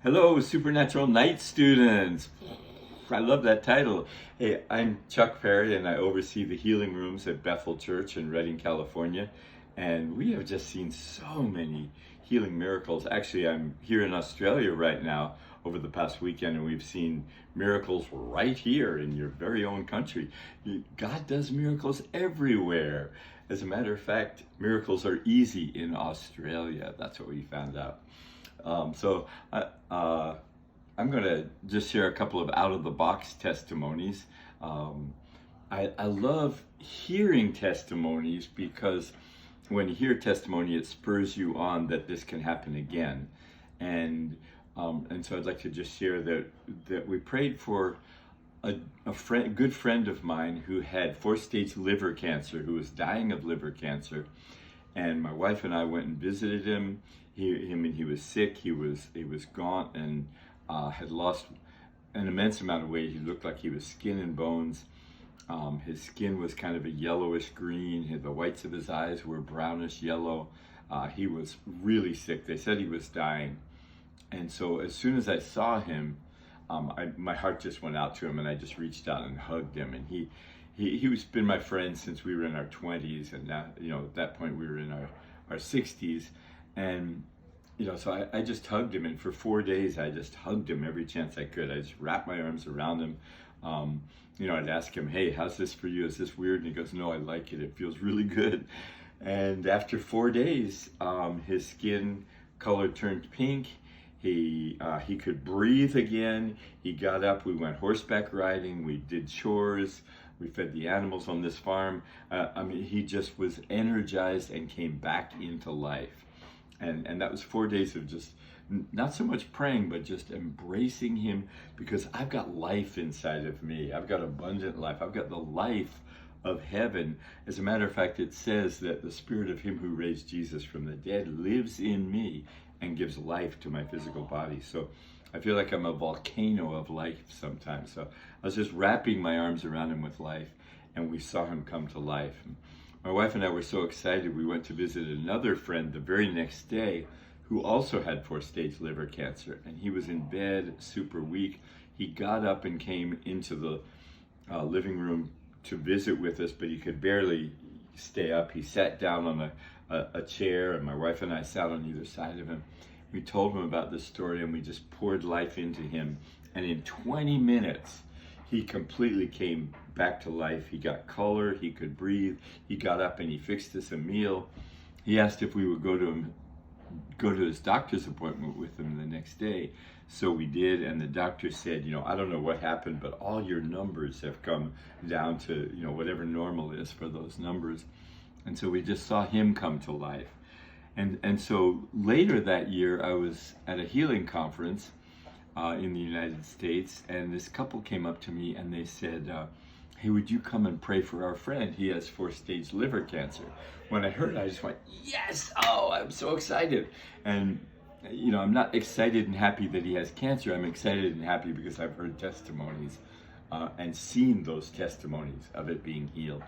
Hello, Supernatural Night students. I love that title. Hey, I'm Chuck Parry and I oversee the healing rooms at Bethel Church in Redding, California. And we have just seen so many healing miracles. Actually, I'm here in Australia right now over the past weekend, and we've seen miracles right here in your very own country. God does miracles everywhere. As a matter of fact, miracles are easy in Australia. That's what we found out. I'm going to just share a couple of out of the box testimonies. Um, I love hearing testimonies because when you hear testimony, it spurs you on that this can happen again. And so I'd like to just share that we prayed for a good friend of mine who had 4-stage liver cancer, who was dying of liver cancer. And my wife and I went and visited him. He was sick. He was gaunt and had lost an immense amount of weight. He looked like he was skin and bones. His skin was kind of a yellowish green. The whites of his eyes were brownish yellow. He was really sick. They said he was dying. And so as soon as I saw him, my heart just went out to him, and I just reached out and hugged him. And he was been my friend since we were in our 20s, and now, at that point we were in our 60s. And so I just hugged him, and for 4 days I just hugged him every chance I could. I just wrapped my arms around him. I'd ask him, "Hey, how's this for you? Is this weird?" And he goes, "No, I like it. It feels really good." And after 4 days, his skin color turned pink. He could breathe again. He got up. We went horseback riding. We did chores. We fed the animals on this farm. He just was energized and came back into life. And that was 4 days of just not so much praying, but just embracing him, because I've got life inside of me. I've got abundant life. I've got the life of heaven. As a matter of fact, it says that the spirit of him who raised Jesus from the dead lives in me and gives life to my physical body. So I feel like I'm a volcano of life sometimes. So I was just wrapping my arms around him with life, and we saw him come to life. My wife and I were so excited, we went to visit another friend the very next day who also had 4-stage liver cancer, and he was in bed, super weak. He got up and came into the living room to visit with us, but he could barely stay up. He sat down on a chair, and my wife and I sat on either side of him. We told him about this story, and we just poured life into him, and in 20 minutes, he completely came back to life. He got color, he could breathe, he got up and he fixed us a meal. He asked if we would go to his doctor's appointment with him the next day. So we did, and the doctor said, "I don't know what happened, but all your numbers have come down to, whatever normal is for those numbers." And so we just saw him come to life. And so later that year, I was at a healing conference in the United States, and this couple came up to me and they said, "Hey, would you come and pray for our friend? He has 4-stage liver cancer." When I heard it, I just went, "Yes! Oh, I'm so excited." And I'm not excited and happy that he has cancer. I'm excited and happy because I've heard testimonies and seen those testimonies of it being healed.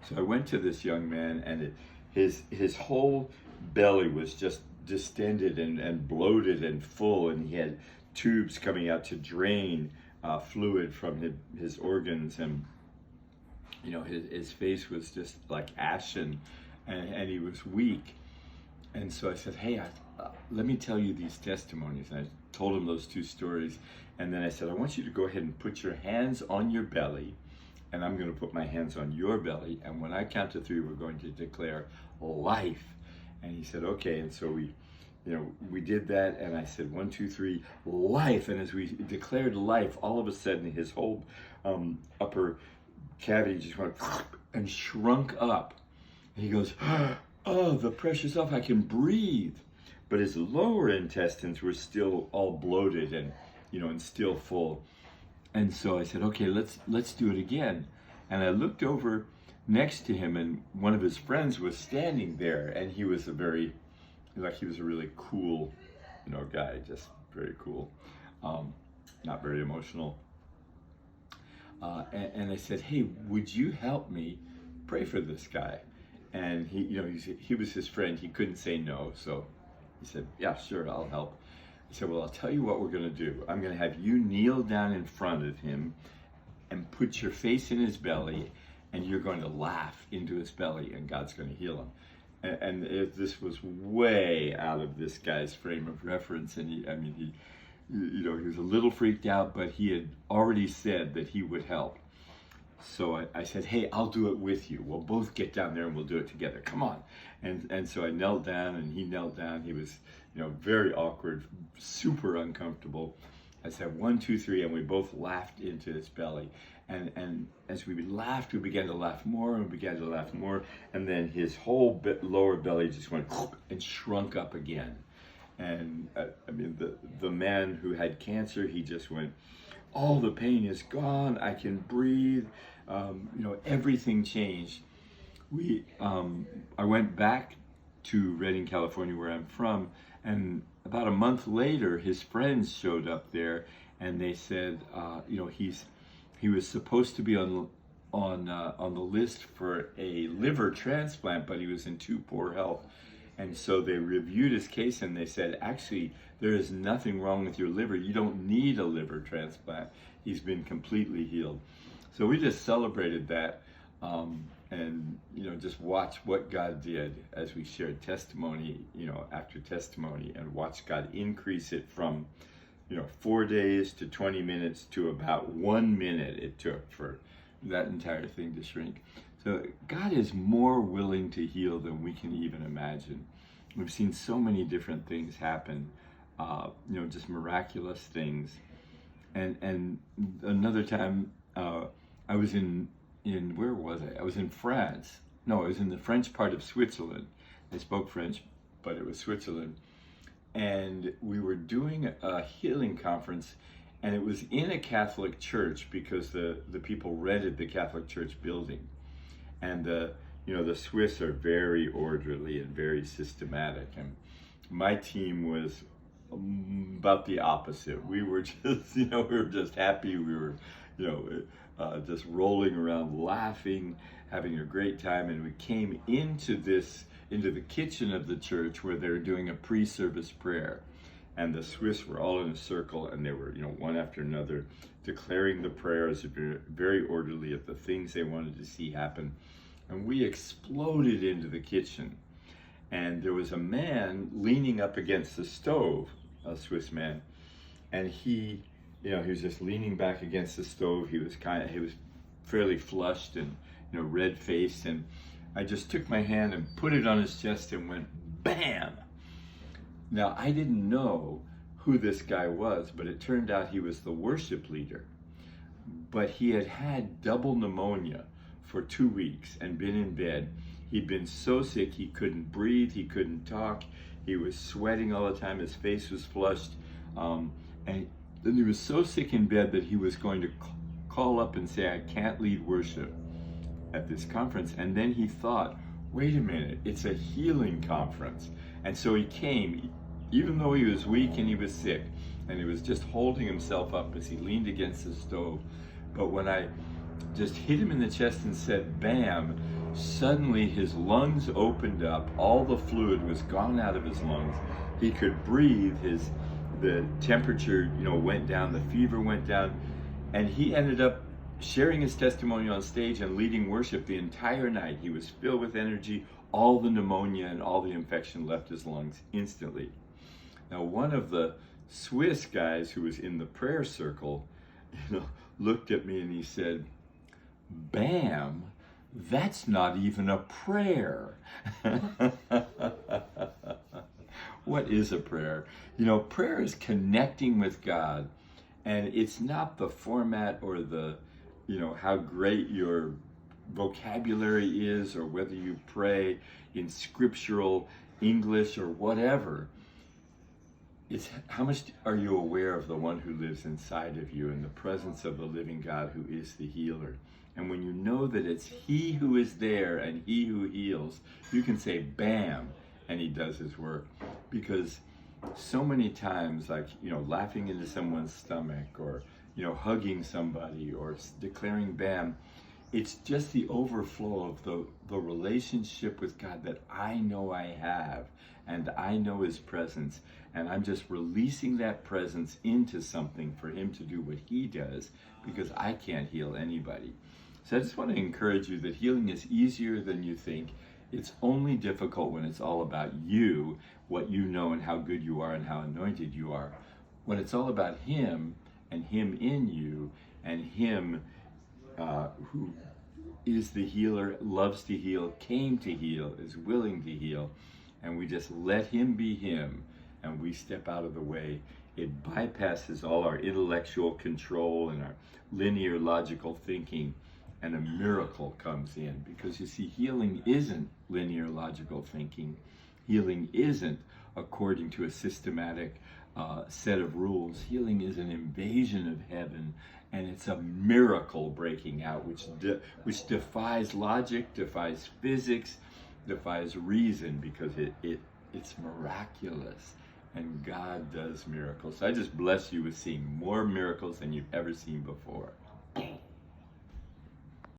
So I went to this young man, and his whole belly was just distended and bloated and full, and he had tubes coming out to drain fluid from his organs, and his face was just like ashen, and he was weak. And so I said, "Hey, let me tell you these testimonies." And I told him those 2 stories, and then I said, "I want you to go ahead and put your hands on your belly, and I'm going to put my hands on your belly, and when I count to 3, we're going to declare life." And he said, "Okay." And so we did that, and I said, 1, 2, 3, life. And as we declared life, all of a sudden his whole upper cavity just went and shrunk up. And he goes, "Oh, the pressure's off, I can breathe." But his lower intestines were still all bloated and still full. And so I said, "Okay, let's do it again." And I looked over next to him, and one of his friends was standing there, and he was a really cool, guy, just very cool, not very emotional. And I said, "Hey, would you help me pray for this guy?" And he was his friend. He couldn't say no, so he said, "Yeah, sure, I'll help." He said, well, I'll tell you what we're going to do. I'm going to have you kneel down in front of him and put your face in his belly, and you're going to laugh into his belly, and God's going to heal him. This was way out of this guy's frame of reference, and he was a little freaked out, but he had already said that he would help. So I said, hey, I'll do it with you. We'll both get down there and we'll do it together. Come on. And so I knelt down and he knelt down. He was, very awkward, super uncomfortable. I said, 1, 2, 3, and we both laughed into his belly. And as we laughed, we began to laugh more and we began to laugh more. And then his whole lower belly just went and shrunk up again. And the man who had cancer, he just went, all the pain is gone. I can breathe. Everything changed. I went back to Redding, California, where I'm from, and about a month later, his friends showed up there, and they said, he was supposed to be on the list for a liver transplant, but he was in too poor health. And so they reviewed his case and they said, actually, there is nothing wrong with your liver. You don't need a liver transplant. He's been completely healed. So we just celebrated that and just watched what God did as we shared testimony, after testimony, and watched God increase it from, 4 days to 20 minutes to about 1 minute it took for that entire thing to shrink. So God is more willing to heal than we can even imagine. We've seen so many different things happen, just miraculous things. And another time, I was where was I? I was in France. No, I was in the French part of Switzerland. I spoke French, but it was Switzerland. And we were doing a healing conference, and it was in a Catholic church because the people rented the Catholic church building. And the Swiss are very orderly and very systematic. And my team was about the opposite. We were just happy. We were, just rolling around, laughing, having a great time. And we came into the kitchen of the church where they were doing a pre-service prayer. And the Swiss were all in a circle, and they were, one after another, declaring the prayers, very orderly at the things they wanted to see happen. And we exploded into the kitchen. And there was a man leaning up against the stove, a Swiss man, and he was just leaning back against the stove. He was fairly flushed and, red-faced, and I just took my hand and put it on his chest and went, bam! Now, I didn't know who this guy was, but it turned out he was the worship leader. But he had had double pneumonia for 2 weeks and been in bed. He'd been so sick he couldn't breathe, he couldn't talk, he was sweating all the time, his face was flushed, and then he was so sick in bed that he was going to call up and say, I can't lead worship at this conference. And then he thought, wait a minute, it's a healing conference. And so he came, even though he was weak and he was sick, and he was just holding himself up as he leaned against the stove. But when I just hit him in the chest and said, bam, suddenly his lungs opened up, all the fluid was gone out of his lungs, he could breathe, the temperature, went down, the fever went down, and he ended up sharing his testimony on stage and leading worship the entire night. He was filled with energy, all the pneumonia and all the infection left his lungs instantly. Now, one of the Swiss guys who was in the prayer circle, looked at me and he said, bam, that's not even a prayer. What is a prayer? Prayer is connecting with God, and it's not the format or the, how great your vocabulary is or whether you pray in scriptural English or whatever. It's how much are you aware of the one who lives inside of you in the presence of the living God who is the healer. And when you know that it's he who is there and he who heals, you can say bam, and he does his work. Because so many times, like, laughing into someone's stomach or, hugging somebody or declaring bam, it's just the overflow of the relationship with God that I know I have, and I know his presence, and I'm just releasing that presence into something for him to do what he does, because I can't heal anybody. So I just want to encourage you that healing is easier than you think. It's only difficult when it's all about you, what you know and how good you are and how anointed you are. When it's all about him and him in you and him who is the healer, loves to heal, came to heal, is willing to heal, and we just let him be him, and we step out of the way, it bypasses all our intellectual control and our linear logical thinking, and a miracle comes in. Because you see, healing isn't linear logical thinking. Healing isn't according to a systematic set of rules. Healing is an invasion of heaven, and it's a miracle breaking out, which defies logic, defies physics, defies reason, because it's miraculous, and God does miracles. So I just bless you with seeing more miracles than you've ever seen before.